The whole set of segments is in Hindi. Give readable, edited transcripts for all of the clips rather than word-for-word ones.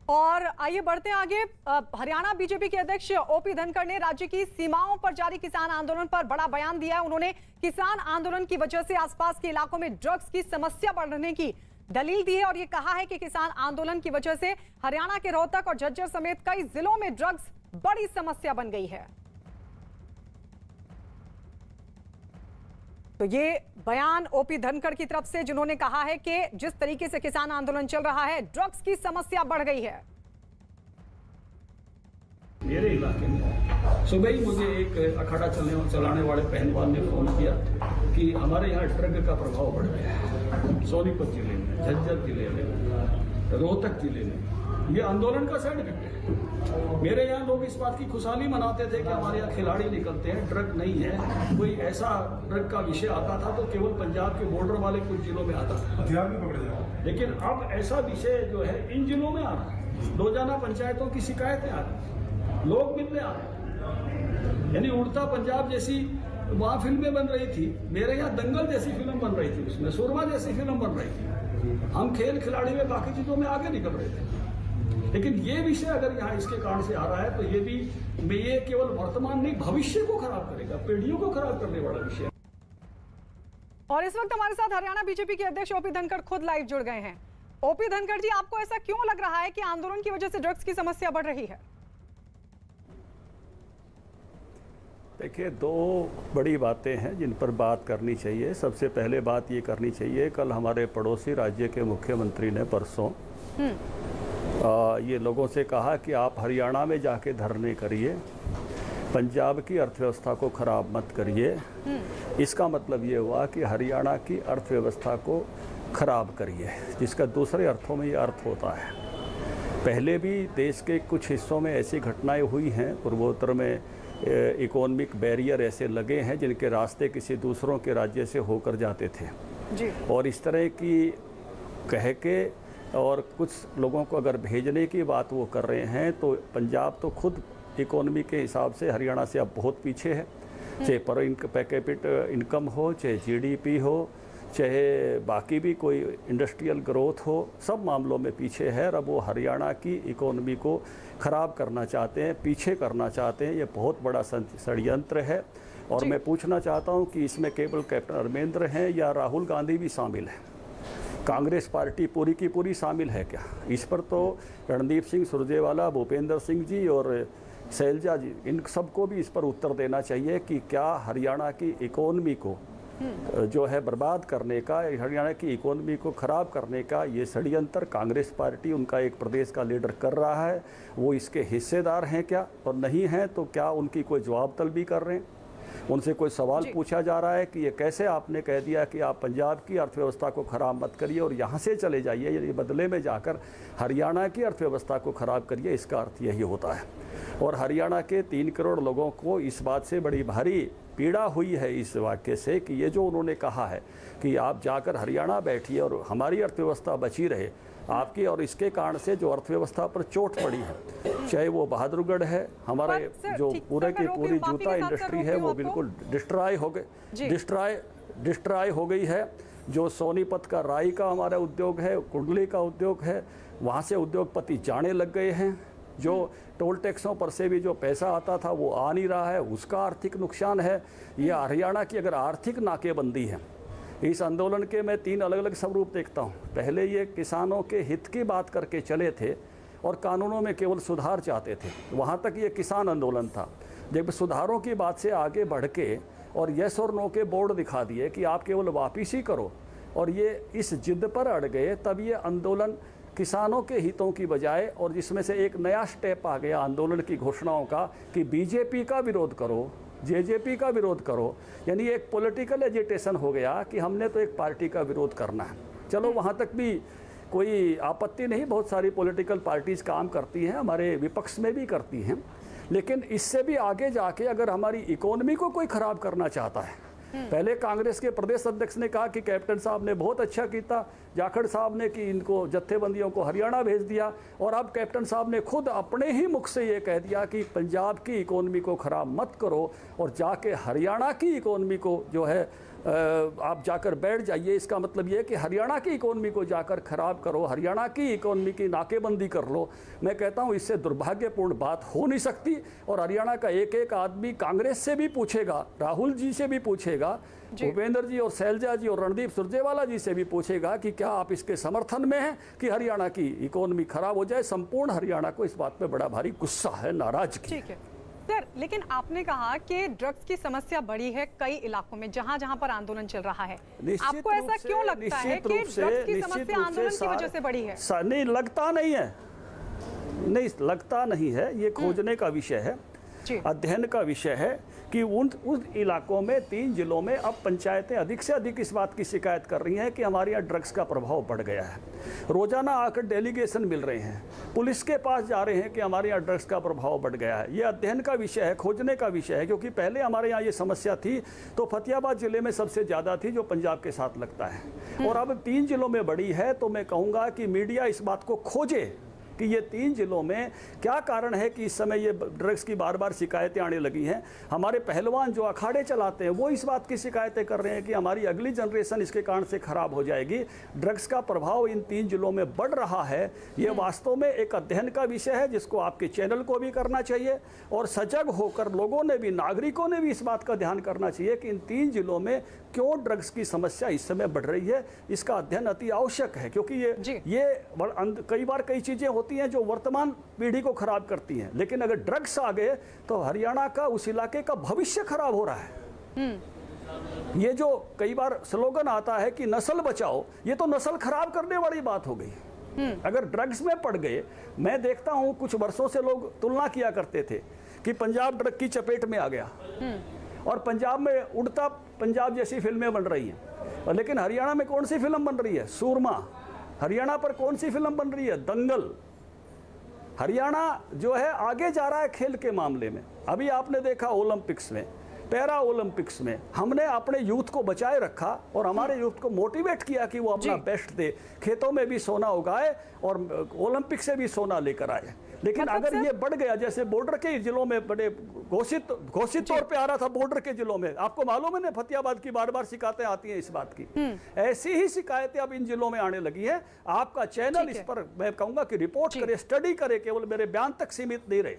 और आइए बढ़ते हैं आगे। हरियाणा बीजेपी के अध्यक्ष ओपी धनखड़ ने राज्य की सीमाओं पर जारी किसान आंदोलन पर बड़ा बयान दिया है। उन्होंने किसान आंदोलन की वजह से आसपास के इलाकों में ड्रग्स की समस्या बढ़ने की दलील दी है और ये कहा है कि किसान आंदोलन की वजह से हरियाणा के रोहतक और झज्जर समेत कई जिलों में ड्रग्स बड़ी समस्या बन गई है। तो ये बयान ओपी धनखड़ की तरफ से, जिन्होंने कहा है कि जिस तरीके से किसान आंदोलन चल रहा है, ड्रग्स की समस्या बढ़ गई है। मेरे इलाके में सुबह ही मुझे एक अखाड़ा चलाने वाले पहलवान ने फोन किया कि हमारे यहाँ ड्रग का प्रभाव बढ़ गया है। सोनीपत जिले में, झज्जर जिले में, रोहतक जिले में ये आंदोलन का साइड इफेक्ट है। मेरे यहाँ लोग इस बात की खुशहाली मनाते थे कि हमारे यहाँ खिलाड़ी निकलते हैं, ड्रग नहीं है। कोई ऐसा ड्रग का विषय आता था तो केवल पंजाब के बॉर्डर वाले कुछ जिलों में आता था, लेकिन अब ऐसा विषय जो है इन जिलों में आ रहा है। रोजाना पंचायतों की शिकायतें आ रही हैं, लोग मिलने आ रहे हैं। यानी उड़ता पंजाब जैसी वहाँ फिल्में बन रही थी, मेरे यहाँ दंगल जैसी फिल्म बन रही थी, उसमें सुरमा जैसी फिल्म बन रही थी। हम खेल खिलाड़ी में बाकी चीजों में आगे निकल रहे थे, लेकिन ये विषय अगर यहाँ इसके कारण से आ रहा है तो ये केवल वर्तमान नहीं, भविष्य को खराब करेगा, पीढ़ियों को खराब करने वाला विषय है। और इस वक्त हमारे साथ हरियाणा बीजेपी के अध्यक्ष ओपी धनखड़ खुद लाइव जुड़ गए हैं। ओपी धनखड़ जी, आपको ऐसा क्यों लग रहा है कि आंदोलन की वजह से ड्रग्स की समस्या बढ़ रही है? देखिए, दो बड़ी बातें हैं जिन पर बात करनी चाहिए। सबसे पहले बात ये करनी चाहिए, कल हमारे पड़ोसी राज्य के मुख्यमंत्री ने परसों ये लोगों से कहा कि आप हरियाणा में जाके धरने करिए, पंजाब की अर्थव्यवस्था को खराब मत करिए। इसका मतलब ये हुआ कि हरियाणा की अर्थव्यवस्था को खराब करिए, जिसका दूसरे अर्थों में ये अर्थ होता है। पहले भी देश के कुछ हिस्सों में ऐसी घटनाएं हुई हैं, पूर्वोत्तर में इकोनॉमिक बैरियर ऐसे लगे हैं जिनके रास्ते किसी दूसरों के राज्य से होकर जाते थे जी। और इस तरह की कह के और कुछ लोगों को अगर भेजने की बात वो कर रहे हैं, तो पंजाब तो खुद इकोनॉमी के हिसाब से हरियाणा से अब बहुत पीछे है। चाहे पर कैपिटा इनकम हो, चाहे जीडीपी हो, चाहे बाकी भी कोई इंडस्ट्रियल ग्रोथ हो, सब मामलों में पीछे है। अब वो हरियाणा की इकोनॉमी को ख़राब करना चाहते हैं, पीछे करना चाहते हैं। ये बहुत बड़ा षड्यंत्र है और मैं पूछना चाहता हूँ कि इसमें केवल कैप्टन अमरिंदर हैं या राहुल गांधी भी शामिल है? कांग्रेस पार्टी पूरी की पूरी शामिल है क्या? इस पर तो रणदीप सिंह सुरजेवाला, भूपेंद्र सिंह जी और शैलजा जी, इन सबको भी इस पर उत्तर देना चाहिए कि क्या हरियाणा की इकोनॉमी को जो है बर्बाद करने का, हरियाणा की इकोनॉमी को ख़राब करने का ये षड्यंत्र कांग्रेस पार्टी, उनका एक प्रदेश का लीडर कर रहा है। वो इसके हिस्सेदार हैं क्या? और नहीं हैं तो क्या उनकी कोई जवाब तलबी कर रहे हैं? उनसे कोई सवाल पूछा जा रहा है कि ये कैसे आपने कह दिया कि आप पंजाब की अर्थव्यवस्था को ख़राब मत करिए और यहाँ से चले जाइए, यानी बदले में जाकर हरियाणा की अर्थव्यवस्था को ख़राब करिए? इसका अर्थ यही होता है। और हरियाणा के 3 करोड़ लोगों को इस बात से बड़ी भारी पीड़ा हुई है इस वाक्य से कि ये जो उन्होंने कहा है कि आप जाकर हरियाणा बैठिए और हमारी अर्थव्यवस्था बची रहे आपकी, और इसके कारण से जो अर्थव्यवस्था पर चोट पड़ी है, चाहे वो बहादुरगढ़ है, हमारे जो पूरे की पूरी जूता इंडस्ट्री है वो बिल्कुल डिस्ट्रॉय हो गई है। जो सोनीपत का राई का हमारा उद्योग है, कुंडली का उद्योग है, वहाँ से उद्योगपति जाने लग गए हैं। जो टोल टैक्सों पर से भी जो पैसा आता था वो आ नहीं रहा है, उसका आर्थिक नुकसान है। ये हरियाणा की अगर आर्थिक नाकेबंदी है, इस आंदोलन के मैं 3 अलग अलग स्वरूप देखता हूँ। पहले ये किसानों के हित की बात करके चले थे और कानूनों में केवल सुधार चाहते थे, वहाँ तक ये किसान आंदोलन था। जब सुधारों की बात से आगे बढ़ के और यस और नो के बोर्ड दिखा दिए कि आप केवल वापिस ही करो, और ये इस जिद पर अड़ गए, तब ये आंदोलन किसानों के हितों की बजाय, और जिसमें से एक नया स्टेप आ गया आंदोलन की घोषणाओं का कि बीजेपी का विरोध करो, जेजेपी का विरोध करो, यानी एक पॉलिटिकल एजिटेशन हो गया कि हमने तो एक पार्टी का विरोध करना है। चलो वहाँ तक भी कोई आपत्ति नहीं, बहुत सारी पॉलिटिकल पार्टीज़ काम करती हैं, हमारे विपक्ष में भी करती हैं, लेकिन इससे भी आगे जाके अगर हमारी इकोनॉमी को कोई ख़राब करना चाहता है, पहले कांग्रेस के प्रदेश अध्यक्ष ने कहा कि कैप्टन साहब ने बहुत अच्छा किया, जाखड़ साहब ने कि इनको जत्थेबंदियों को हरियाणा भेज दिया, और अब कैप्टन साहब ने खुद अपने ही मुख से ये कह दिया कि पंजाब की इकोनॉमी को ख़राब मत करो और जाके हरियाणा की इकोनॉमी को जो है आप जाकर बैठ जाइए, इसका मतलब ये है कि हरियाणा की इकोनॉमी को जाकर खराब करो, हरियाणा की इकोनॉमी की नाकेबंदी कर लो। मैं कहता हूँ इससे दुर्भाग्यपूर्ण बात हो नहीं सकती। और हरियाणा का एक एक आदमी कांग्रेस से भी पूछेगा, राहुल जी से भी पूछेगा, भूपेंद्र जी और शैलजा जी और रणदीप सुरजेवाला जी से भी पूछेगा कि क्या आप इसके समर्थन में हैं कि हरियाणा की इकोनॉमी खराब हो जाए। संपूर्ण हरियाणा को इस बात पे बड़ा भारी गुस्सा है, नाराजगी। ठीक है सर, लेकिन आपने कहा कि ड्रग्स की समस्या बढ़ी है कई इलाकों में जहां जहां पर आंदोलन चल रहा है। आपको ऐसा क्यों लगता है कि ड्रग्स की समस्या आंदोलन की वजह से बढ़ी है? नहीं, लगता नहीं है, नहीं लगता नहीं है। ये खोजने का विषय है, अध्ययन का विषय है कि उन इलाकों में 3 जिलों में अब पंचायतें अधिक से अधिक इस बात की शिकायत कर रही हैं कि हमारे यहाँ ड्रग्स का प्रभाव बढ़ गया है। रोजाना आकर डेलीगेशन मिल रहे हैं, पुलिस के पास जा रहे हैं कि हमारे यहाँ ड्रग्स का प्रभाव बढ़ गया है। ये अध्ययन का विषय है, खोजने का विषय है, क्योंकि पहले हमारे यहाँ ये समस्या थी तो फतेहाबाद जिले में सबसे ज़्यादा थी, जो पंजाब के साथ लगता है, और अब 3 जिलों में बढ़ी है। तो मैं कहूँगा कि मीडिया इस बात को खोजे कि ये 3 जिलों में क्या कारण है कि इस समय ये ड्रग्स की बार बार शिकायतें आने लगी हैं। हमारे पहलवान जो अखाड़े चलाते हैं वो इस बात की शिकायतें कर रहे हैं कि हमारी अगली जनरेशन इसके कारण से खराब हो जाएगी। ड्रग्स का प्रभाव इन 3 जिलों में बढ़ रहा है। ये वास्तव में एक अध्ययन का विषय है जिसको आपके चैनल को भी करना चाहिए, और सजग होकर लोगों ने भी, नागरिकों ने भी इस बात का ध्यान करना चाहिए कि इन 3 जिलों में क्यों ड्रग्स की समस्या इस समय बढ़ रही है। इसका अध्ययन अति आवश्यक है, क्योंकि ये कई बार कई चीज़ें होती हैं जो वर्तमान पीढ़ी को खराब करती हैं, लेकिन अगर ड्रग्स आ गए तो हरियाणा का, उस इलाके का भविष्य खराब हो रहा है। ये जो कई बार स्लोगन आता है कि नस्ल बचाओ, ये तो नस्ल खराब करने वाली बात हो गई। अगर ड्रग्स में पड़ गए, मैं देखता हूं कुछ वर्षों से लोग तुलना किया करते थे कि पंजाब ड्रग की चपेट में आ गया और पंजाब में उड़ता पंजाब जैसी फिल्में बन रही हैं, लेकिन हरियाणा में कौन सी फिल्म बन रही है? सूरमा। हरियाणा पर कौन सी फिल्म बन रही है? दंगल। हरियाणा जो है आगे जा रहा है खेल के मामले में। अभी आपने देखा ओलंपिक्स में, पैरा ओलंपिक्स में हमने अपने यूथ को बचाए रखा और हमारे यूथ को मोटिवेट किया कि वो अपना बेस्ट दे, खेतों में भी सोना उगाए और ओलंपिक से भी सोना लेकर आए। लेकिन अगर ये बढ़ गया, जैसे बॉर्डर के जिलों में बड़े घोषित तौर पे आ रहा था, बॉर्डर के जिलों में, आपको मालूम है ना, फतेहाबाद की बार बार शिकायतें आती हैं इस बात की। ऐसी ही शिकायतें अब इन जिलों में आने लगी है। आपका चैनल इस पर मैं कहूंगा कि रिपोर्ट करे, स्टडी करे, केवल मेरे बयान तक सीमित नहीं रहे।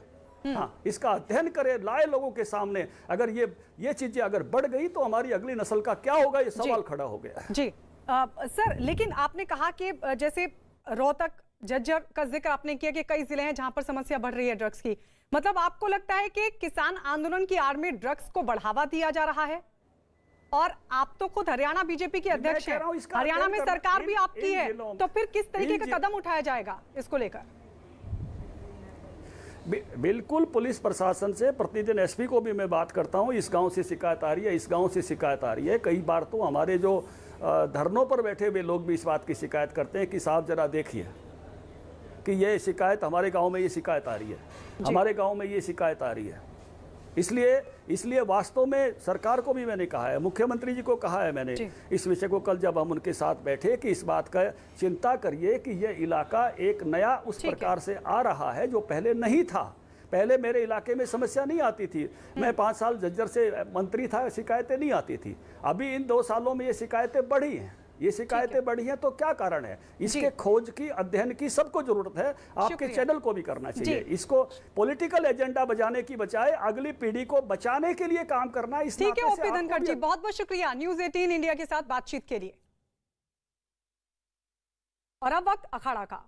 हाँ, इसका अध्ययन करे, लाए लोगों के सामने। अगर ये चीजें अगर बढ़ गई तो हमारी अगली नस्ल का क्या होगा, ये सवाल खड़ा हो गया है। जी सर, लेकिन आपने कहा कि जैसे रोहतक, झज्जर का जिक्र आपने किया कि कई जिले हैं जहां पर समस्या बढ़ रही है ड्रग्स की। मतलब आपको लगता है कि किसान आंदोलन की आड़ में ड्रग्स को बढ़ावा दिया जा रहा है? और आप तो खुद हरियाणा बीजेपी के अध्यक्ष हैं, हरियाणा में सरकार भी आपकी है, तो फिर किस तरीके का कदम उठाया जाएगा इसको लेकर? बिल्कुल, पुलिस प्रशासन से प्रतिदिन एसपी को भी मैं बात करता हूं, इस गांव से शिकायत आ रही है, इस गांव से शिकायत आ रही है। कई बार तो हमारे जो धरनों पर बैठे हुए लोग भी इस बात की शिकायत करते हैं कि साहब जरा देखिए कि ये शिकायत हमारे गांव में, ये शिकायत आ रही है, हमारे गांव में ये शिकायत आ रही है। इसलिए वास्तव में सरकार को भी मैंने कहा है, मुख्यमंत्री जी को कहा है मैंने इस विषय को, कल जब हम उनके साथ बैठे, कि इस बात का चिंता करिए कि ये इलाका एक नया उस प्रकार से आ रहा है जो पहले नहीं था। पहले मेरे इलाके में समस्या नहीं आती थी, मैं 5 साल झज्जर से मंत्री था, शिकायतें नहीं आती थी। अभी इन 2 सालों में ये शिकायतें बढ़ी हैं। ये शिकायतें बढ़ी हैं तो क्या कारण है? इसके खोज की, अध्ययन की सबको जरूरत है, आपके चैनल को भी करना चाहिए। इसको पॉलिटिकल एजेंडा बजाने की बजाय अगली पीढ़ी को बचाने के लिए काम करना। इस ठीक है ओपी धनखड़ जी, बहुत बहुत शुक्रिया न्यूज़ 18 इंडिया के साथ बातचीत के लिए। और अब वक्त अखाड़ा का।